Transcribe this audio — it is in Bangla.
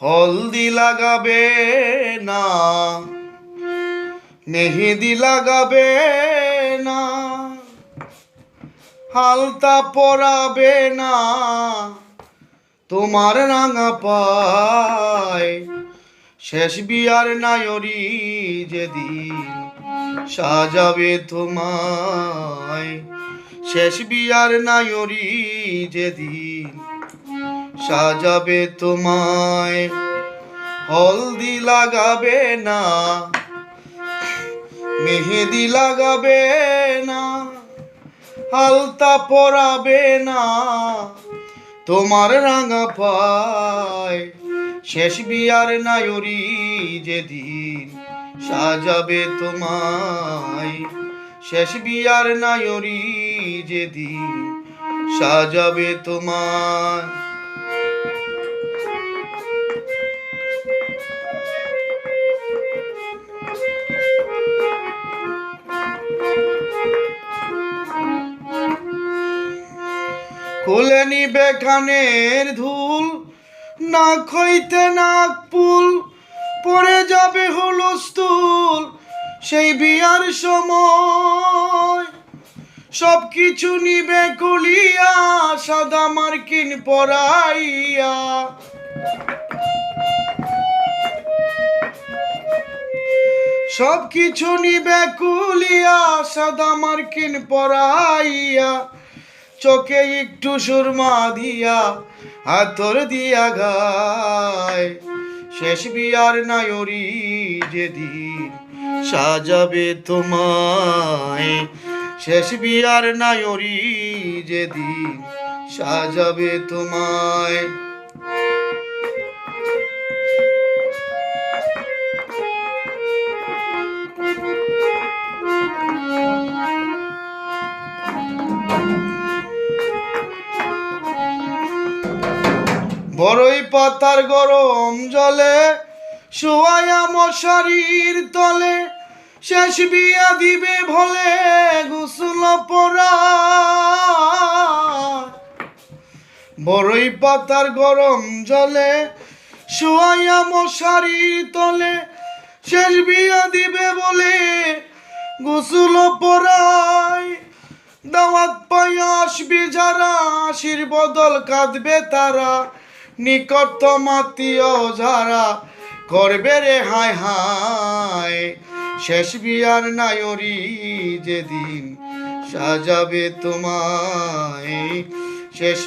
হলদি লাগাবে না, মেহেদি লাগাবে না, হালতা পরাবে না তোমার রাঙা পায়। শেষ বিয়ার নায়রি যেদিন সাজাবে তোমায়, শেষ বিয়ার নায়রি যেদিন সাজাবে তোমায়। হলদি লাগাবে না, মেহেদি লাগাবে না, হালতা পরাবে না তোমার রাঙা পায়। শেষ বিয়ার নায়রি যেদিন সাজাবে তোমায়, শেষ বিয়ার নায়রি যেদিন সাজাবে তোমায়। খুলে নিবে কানের ধুল, নাক হইতে নাক পুল পড়ে যাবে হুলস্থুল সেই বিয়ার সময়। সব কিছু নিবে কুলিয়া সাদা মার্কিন পরাইয়া, সব কিছু নিবে কুলিয়া সাদা মার্কিন পরাইয়া। চোখে একটু সুরমা দিয়া আতর দিয়া গায়। শেষ বিয়ার নায়রি যেদিন সাজাবে তোমায়, শেষ বিয়ার নায়রি যেদিন সাজাবে তোমায়। বড়ই পাতার গরম জলে শোয়ায়া মশারির তলে, শেষ বিয়া দিবে ভোলে গোসল পরায়। বড়ই পাতার গরম জলে শোয়ায়া মশারির তলে, শেষ বিয়া দিবে বলে গোসল পরায়। দাওয়াত পাইয়া আসবে যারা, আশির বদল কাঁদবে তারা, নিকটতম আত্মীয় যারা করবে রে হায় হায়। শেষ বিয়ার নায়রি যেদিন সাজাবে তোমায়, শেষ